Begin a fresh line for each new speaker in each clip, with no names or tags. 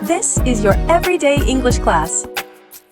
This is your everyday English class.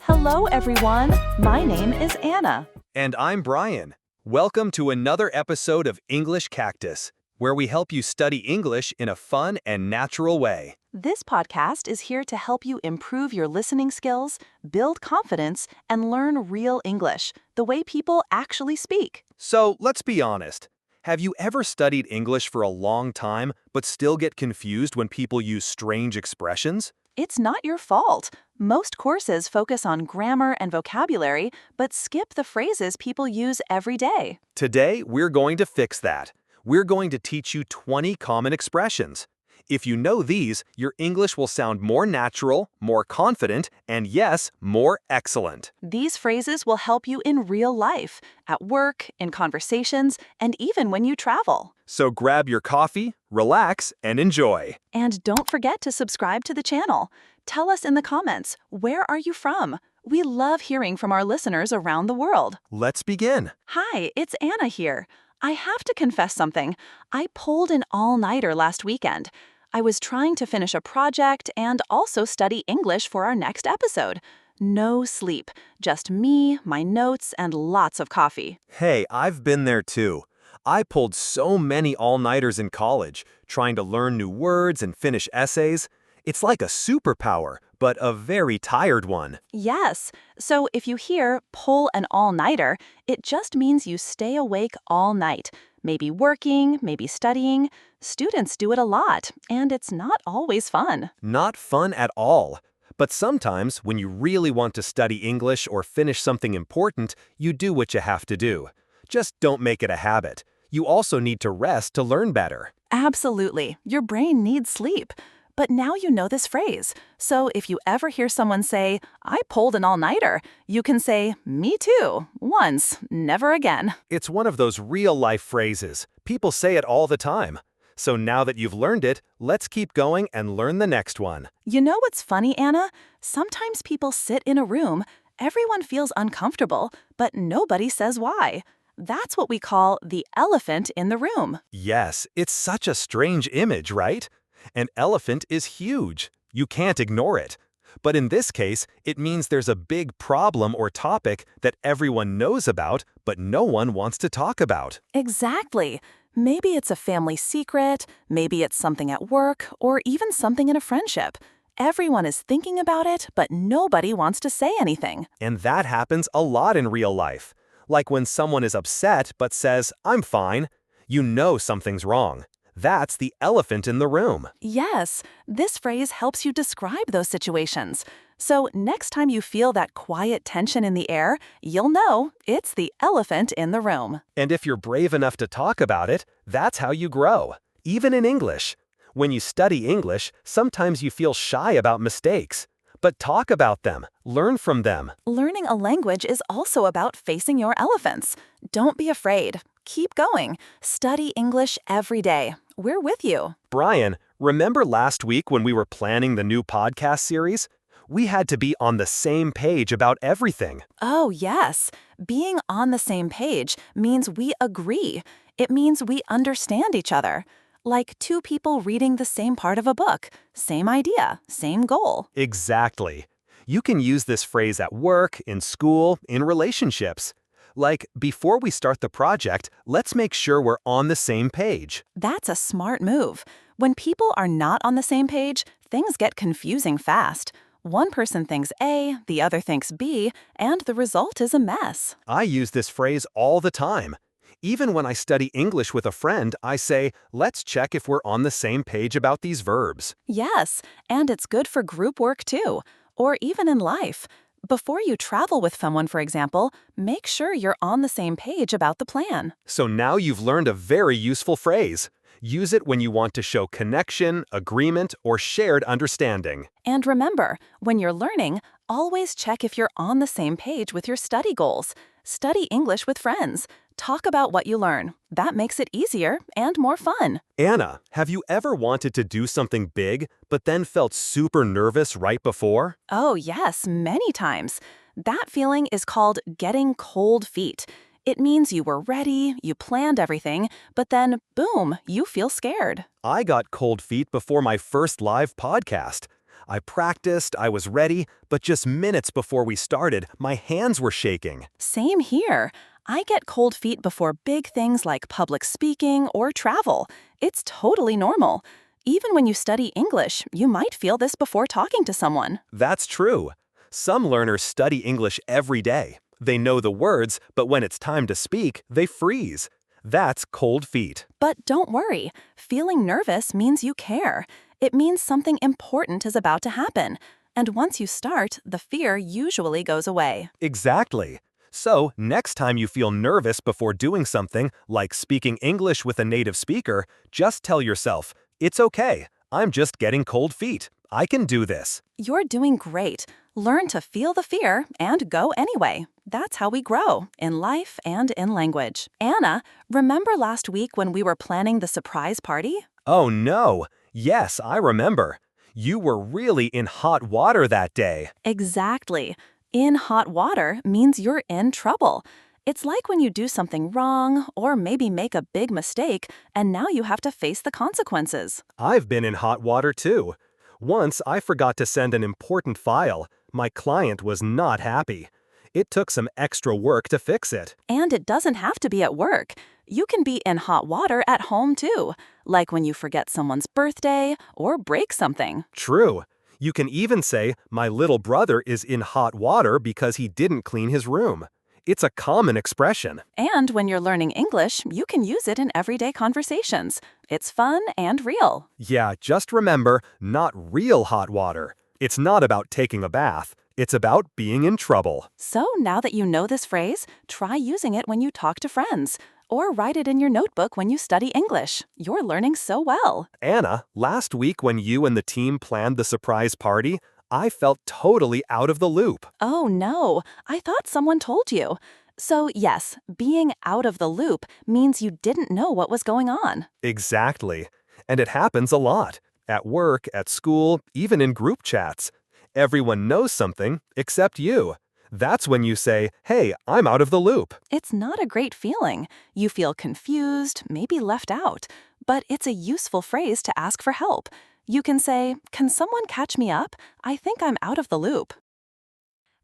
Hello, everyone. My name is Anna.
And I'm Brian. Welcome to another episode of English Cactus, where we help you study English in a fun and natural way.
This podcast is here to help you improve your listening skills, build confidence, and learn real English, the way people actually speak.
So let's be honest. Have you ever studied English for a long time but still get confused when people use strange expressions?
It's not your fault. Most courses focus on grammar and vocabulary, but skip the phrases people use every day.
Today, we're going to fix that. We're going to teach you 20 common expressions. If you know these, your English will sound more natural, more confident, and yes, more excellent.
These phrases will help you in real life, at work, in conversations, and even when you travel.
So grab your coffee, relax, and enjoy.
And don't forget to subscribe to the channel. Tell us in the comments, where are you from? We love hearing from our listeners around the world.
Let's begin.
Hi, it's Anna here. I have to confess something. I pulled an all-nighter last weekend. I was trying to finish a project and also study English for our next episode. No sleep, just me, my notes, and lots of coffee.
Hey, I've been there too. I pulled so many all-nighters in college, trying to learn new words and finish essays. It's like a superpower, but a very tired one.
Yes, so if you hear pull an all-nighter, it just means you stay awake all night. Maybe working, maybe studying. Students do it a lot, and it's not always fun.
Not fun at all. But sometimes, when you really want to study English or finish something important, you do what you have to do. Just don't make it a habit. You also need to rest to learn better.
Absolutely. Your brain needs sleep. But now you know this phrase. So if you ever hear someone say, I pulled an all-nighter, you can say, me too, once, never again.
It's one of those real-life phrases. People say it all the time. So now that you've learned it, let's keep going and learn the next one.
You know what's funny, Anna? Sometimes people sit in a room, everyone feels uncomfortable, but nobody says why. That's what we call the elephant in the room.
Yes, it's such a strange image, right? An elephant is huge. You can't ignore it. But in this case, it means there's a big problem or topic that everyone knows about, but no one wants to talk about.
Exactly. Maybe it's a family secret, maybe it's something at work, or even something in a friendship. Everyone is thinking about it, but nobody wants to say anything.
And that happens a lot in real life. Like when someone is upset but says, I'm fine, you know something's wrong. That's the elephant in the room.
Yes, this phrase helps you describe those situations. So next time you feel that quiet tension in the air, you'll know it's the elephant in the room.
And if you're brave enough to talk about it, that's how you grow, even in English. When you study English, sometimes you feel shy about mistakes. But talk about them, learn from them.
Learning a language is also about facing your elephants. Don't be afraid. Keep going. Study English every day. We're with you.
Brian, remember last week when we were planning the new podcast series? We had to be on the same page about everything.
Oh, yes. Being on the same page means we agree. It means we understand each other. Like two people reading the same part of a book. Same idea, same goal.
Exactly. You can use this phrase at work, in school, in relationships. Like, before we start the project, let's make sure we're on the same page.
That's a smart move. When people are not on the same page, things get confusing fast. One person thinks A, the other thinks B, and the result is a mess.
I use this phrase all the time. Even when I study English with a friend, I say, let's check if we're on the same page about these verbs.
Yes, and it's good for group work too, or even in life. Before you travel with someone, for example, make sure you're on the same page about the plan.
So now you've learned a very useful phrase. Use it when you want to show connection, agreement, or shared understanding.
And remember, when you're learning, always check if you're on the same page with your study goals. Study English with friends. Talk about what you learn. That makes it easier and more fun.
Anna, have you ever wanted to do something big, but then felt super nervous right before?
Oh, yes, many times. That feeling is called getting cold feet. It means you were ready, you planned everything, but then, boom, you feel scared.
I got cold feet before my first live podcast. I practiced, I was ready, but just minutes before we started, my hands were shaking.
Same here. I get cold feet before big things like public speaking or travel. It's totally normal. Even when you study English, you might feel this before talking to someone.
That's true. Some learners study English every day. They know the words, but when it's time to speak, they freeze. That's cold feet.
But don't worry, feeling nervous means you care. It means something important is about to happen. And once you start, the fear usually goes away.
Exactly. So, next time you feel nervous before doing something, like speaking English with a native speaker, just tell yourself, it's okay, I'm just getting cold feet. I can do this.
You're doing great. Learn to feel the fear and go anyway. That's how we grow, in life and in language. Anna, remember last week when we were planning the surprise party?
Oh no! Yes, I remember. You were really in hot water that day.
Exactly. In hot water means you're in trouble. It's like when you do something wrong or maybe make a big mistake and now you have to face the consequences.
I've been in hot water too. Once I forgot to send an important file. My client was not happy. It took some extra work to fix it.
And it doesn't have to be at work. You can be in hot water at home too, like when you forget someone's birthday or break something.
True. You can even say, my little brother is in hot water because he didn't clean his room. It's a common expression.
And when you're learning English, you can use it in everyday conversations. It's fun and real.
Yeah, just remember, not real hot water. It's not about taking a bath. It's about being in trouble.
So now that you know this phrase, try using it when you talk to friends. Or write it in your notebook when you study English. You're learning so well.
Anna, last week when you and the team planned the surprise party, I felt totally out of the loop.
Oh no, I thought someone told you. So yes, being out of the loop means you didn't know what was going on.
Exactly. And it happens a lot. At work, at school, even in group chats. Everyone knows something except you. That's when you say, hey, I'm out of the loop.
It's not a great feeling. You feel confused, maybe left out. But it's a useful phrase to ask for help. You can say, can someone catch me up? I think I'm out of the loop.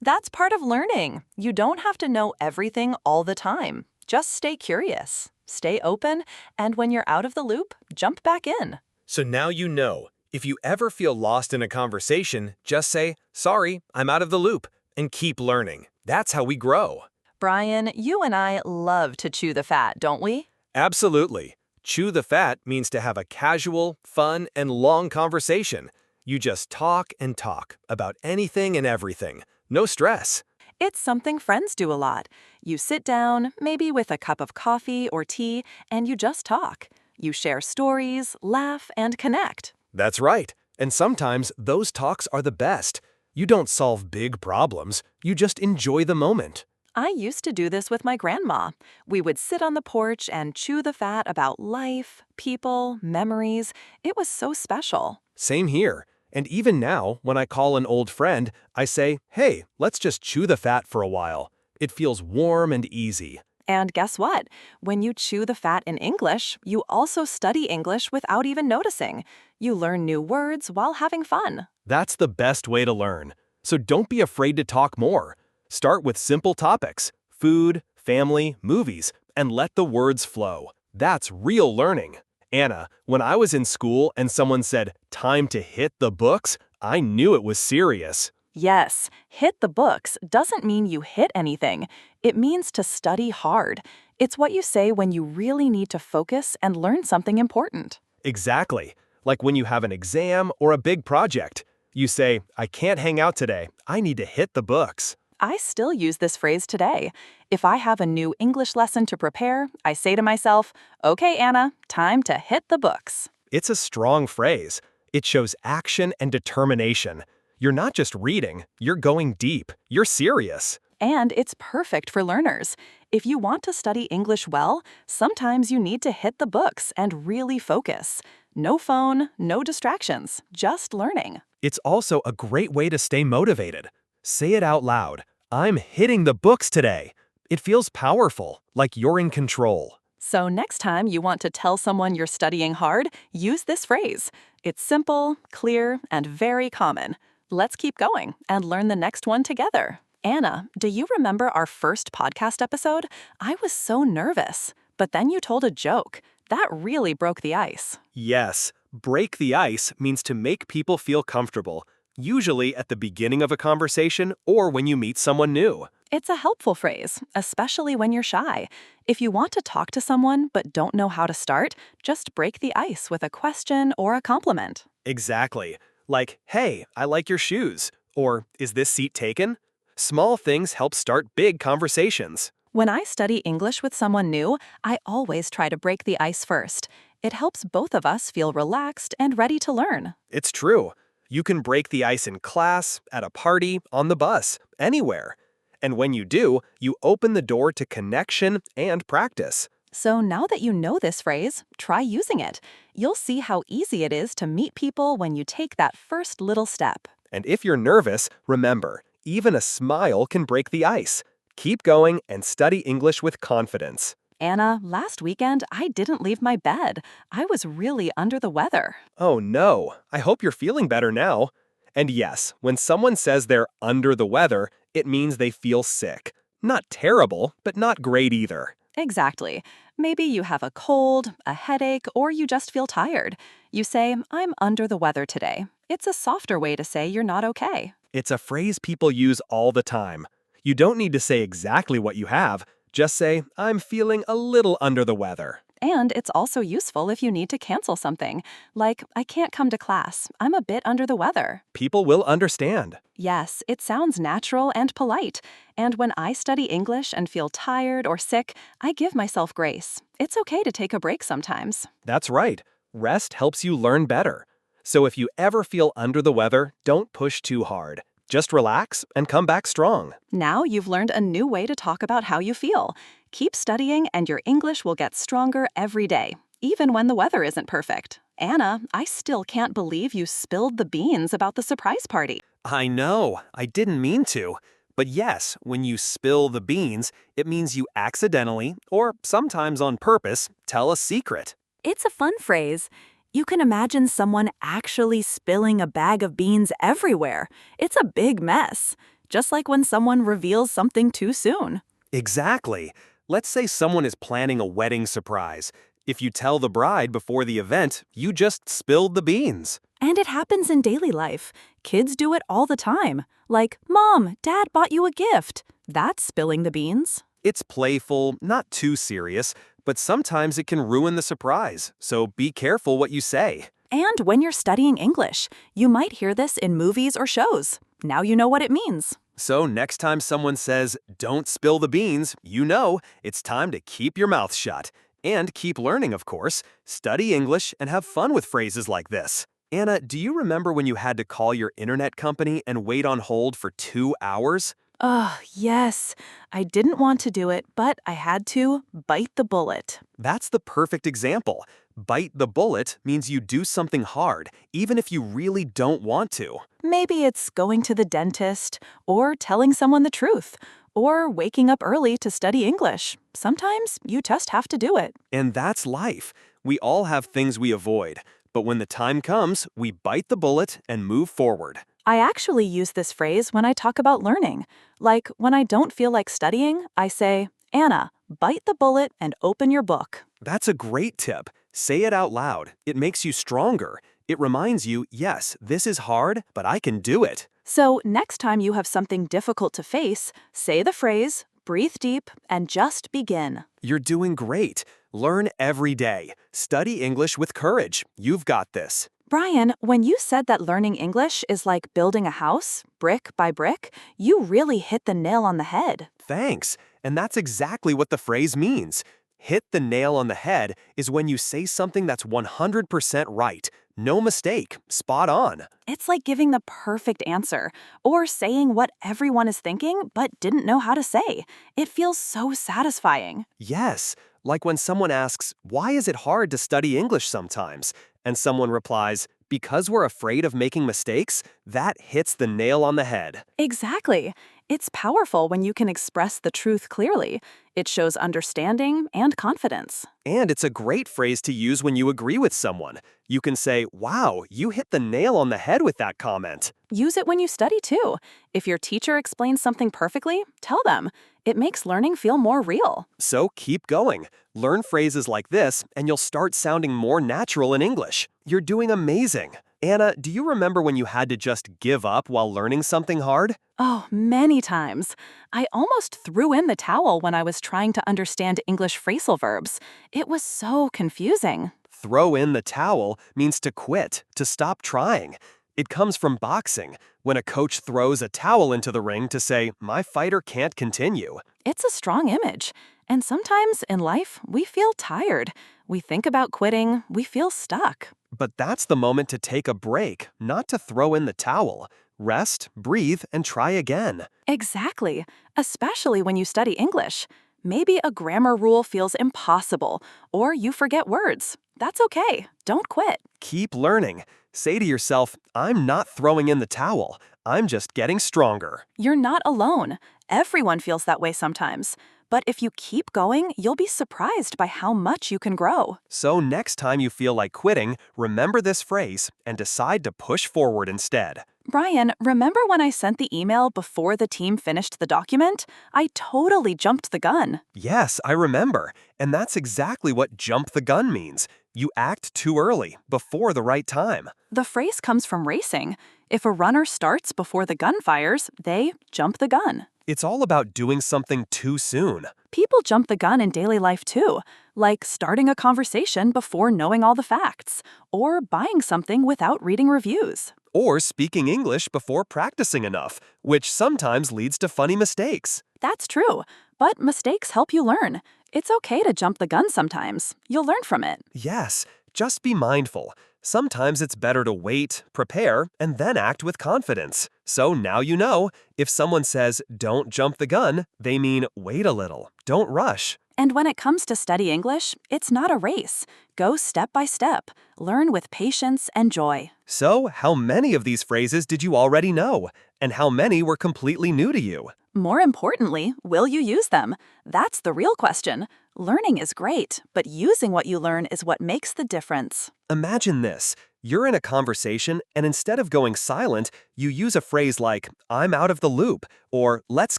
That's part of learning. You don't have to know everything all the time. Just stay curious, stay open, and when you're out of the loop, jump back in.
So now you know. If you ever feel lost in a conversation, just say, sorry, I'm out of the loop, and keep learning. That's how we grow.
Brian, you and I love to chew the fat, don't we?
Absolutely. Chew the fat means to have a casual, fun, and long conversation. You just talk and talk about anything and everything. No stress.
It's something friends do a lot. You sit down, maybe with a cup of coffee or tea, and you just talk. You share stories, laugh, and connect.
That's right. And sometimes those talks are the best. You don't solve big problems. You just enjoy the moment.
I used to do this with my grandma. We would sit on the porch and chew the fat about life, people, memories. It was so special.
Same here. And even now, when I call an old friend, I say, hey, let's just chew the fat for a while. It feels warm and easy.
And guess what? When you chew the fat in English, you also study English without even noticing. You learn new words while having fun.
That's the best way to learn. So don't be afraid to talk more. Start with simple topics, food, family, movies, and let the words flow. That's real learning. Anna, when I was in school and someone said, time to hit the books, I knew it was serious.
Yes, hit the books doesn't mean you hit anything. It means to study hard. It's what you say when you really need to focus and learn something important.
Exactly. Like when you have an exam or a big project. You say, I can't hang out today. I need to hit the books.
I still use this phrase today. If I have a new English lesson to prepare, I say to myself, okay, Anna, time to hit the books.
It's a strong phrase. It shows action and determination. You're not just reading, you're going deep. You're serious.
And it's perfect for learners. If you want to study English well, sometimes you need to hit the books and really focus. No phone, no distractions, just learning.
It's also a great way to stay motivated. Say it out loud. I'm hitting the books today. It feels powerful, like you're in control.
So next time you want to tell someone you're studying hard, use this phrase. It's simple, clear, and very common. Let's keep going and learn the next one together. Anna, do you remember our first podcast episode? I was so nervous, but then you told a joke. That really broke the ice.
Yes, break the ice means to make people feel comfortable, usually at the beginning of a conversation or when you meet someone new.
It's a helpful phrase, especially when you're shy. If you want to talk to someone but don't know how to start, just break the ice with a question or a compliment.
Exactly. Like, hey, I like your shoes. Or, is this seat taken? Small things help start big conversations.
When I study English with someone new, I always try to break the ice first. It helps both of us feel relaxed and ready to learn.
It's true. You can break the ice in class, at a party, on the bus, anywhere. And when you do, you open the door to connection and practice.
So now that you know this phrase, try using it. You'll see how easy it is to meet people when you take that first little step.
And if you're nervous, remember, even a smile can break the ice. Keep going and study English with confidence.
Anna, last weekend I didn't leave my bed. I was really under the weather.
Oh no, I hope you're feeling better now. And yes, when someone says they're under the weather, it means they feel sick. Not terrible, but not great either.
Exactly. Maybe you have a cold, a headache, or you just feel tired. You say, I'm under the weather today. It's a softer way to say you're not okay.
It's a phrase people use all the time. You don't need to say exactly what you have. Just say, I'm feeling a little under the weather.
And it's also useful if you need to cancel something, like, I can't come to class. I'm a bit under the weather.
People will understand.
Yes, it sounds natural and polite. And when I study English and feel tired or sick, I give myself grace. It's okay to take a break sometimes.
That's right. Rest helps you learn better. So if you ever feel under the weather, don't push too hard. Just relax and come back strong.
Now you've learned a new way to talk about how you feel. Keep studying and your English will get stronger every day, even when the weather isn't perfect. Anna, I still can't believe you spilled the beans about the surprise party.
I know, I didn't mean to. But yes, when you spill the beans, it means you accidentally, or sometimes on purpose, tell a secret.
It's a fun phrase. You can imagine someone actually spilling a bag of beans everywhere. It's a big mess, just like when someone reveals something too soon.
Exactly. Let's say someone is planning a wedding surprise. If you tell the bride before the event, you just spilled the beans.
And it happens in daily life. Kids do it all the time. Like, Mom, Dad bought you a gift. That's spilling the beans.
It's playful, not too serious, but sometimes it can ruin the surprise, so be careful what you say.
And when you're studying English, you might hear this in movies or shows. Now you know what it means.
So next time someone says, don't spill the beans, you know it's time to keep your mouth shut. And keep learning, of course. Study English and have fun with phrases like this. Anna, do you remember when you had to call your internet company and wait on hold for 2 hours?
Oh, yes. I didn't want to do it, but I had to bite the bullet.
That's the perfect example. Bite the bullet means you do something hard, even if you really don't want to.
Maybe it's going to the dentist, or telling someone the truth, or waking up early to study English. Sometimes you just have to do it.
And that's life. We all have things we avoid, but when the time comes, we bite the bullet and move forward.
I actually use this phrase when I talk about learning. Like, when I don't feel like studying, I say, Anna, bite the bullet and open your book.
That's a great tip. Say it out loud. It makes you stronger. It reminds you, yes, this is hard, but I can do it.
So next time you have something difficult to face, say the phrase, breathe deep, and just begin.
You're doing great. Learn every day. Study English with courage. You've got this.
Brian, when you said that learning English is like building a house, brick by brick, you really hit the nail on the head.
Thanks. And that's exactly what the phrase means. Hit the nail on the head is when you say something that's 100% right. No mistake. Spot on.
It's like giving the perfect answer, or saying what everyone is thinking but didn't know how to say. It feels so satisfying.
Yes. Like when someone asks, why is it hard to study English sometimes? And someone replies, because we're afraid of making mistakes, that hits the nail on the head.
Exactly. It's powerful when you can express the truth clearly. It shows understanding and confidence.
And it's a great phrase to use when you agree with someone. You can say, "Wow, you hit the nail on the head with that comment."
Use it when you study too. If your teacher explains something perfectly, tell them. It makes learning feel more real.
So keep going. Learn phrases like this, and you'll start sounding more natural in English. You're doing amazing. Anna, do you remember when you had to just give up while learning something hard?
Oh, many times. I almost threw in the towel when I was trying to understand English phrasal verbs. It was so confusing.
Throw in the towel means to quit, to stop trying. It comes from boxing, when a coach throws a towel into the ring to say, "My fighter can't continue."
It's a strong image. And sometimes in life, we feel tired. We think about quitting, we feel stuck.
But that's the moment to take a break, not to throw in the towel. Rest, breathe, and try again.
Exactly, especially when you study English. Maybe a grammar rule feels impossible, or you forget words. That's okay. Don't quit.
Keep learning. Say to yourself, "I'm not throwing in the towel. I'm just getting stronger."
You're not alone. Everyone feels that way sometimes. But if you keep going, you'll be surprised by how much you can grow.
So next time you feel like quitting, remember this phrase and decide to push forward instead.
Brian, remember when I sent the email before the team finished the document? I totally jumped the gun.
Yes, I remember. And that's exactly what jump the gun means. You act too early, before the right time.
The phrase comes from racing. If a runner starts before the gun fires, they jump the gun.
It's all about doing something too soon.
People jump the gun in daily life too, like starting a conversation before knowing all the facts, or buying something without reading reviews.
Or speaking English before practicing enough, which sometimes leads to funny mistakes.
That's true, but mistakes help you learn. It's okay to jump the gun sometimes. You'll learn from it.
Yes, just be mindful. Sometimes it's better to wait, prepare, and then act with confidence. So now you know, if someone says, "Don't jump the gun," they mean wait a little, don't rush.
And when it comes to study English, it's not a race. Go step by step. Learn with patience and joy.
So, how many of these phrases did you already know? And how many were completely new to you?
More importantly, will you use them? That's the real question. Learning is great, but using what you learn is what makes the difference.
Imagine this. You're in a conversation, and instead of going silent, you use a phrase like, "I'm out of the loop," or "Let's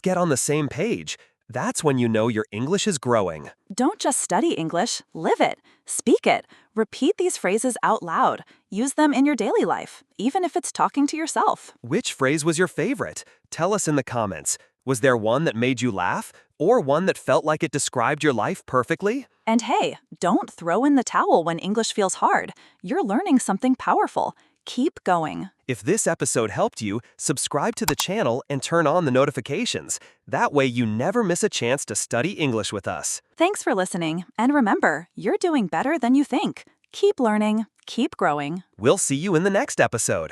get on the same page." That's when you know your English is growing.
Don't just study English, live it. Speak it. Repeat these phrases out loud. Use them in your daily life, even if it's talking to yourself.
Which phrase was your favorite? Tell us in the comments. Was there one that made you laugh? Or one that felt like it described your life perfectly?
And hey, don't throw in the towel when English feels hard. You're learning something powerful. Keep going.
If this episode helped you, subscribe to the channel and turn on the notifications. That way you never miss a chance to study English with us.
Thanks for listening. And remember, you're doing better than you think. Keep learning, keep growing.
We'll see you in the next episode.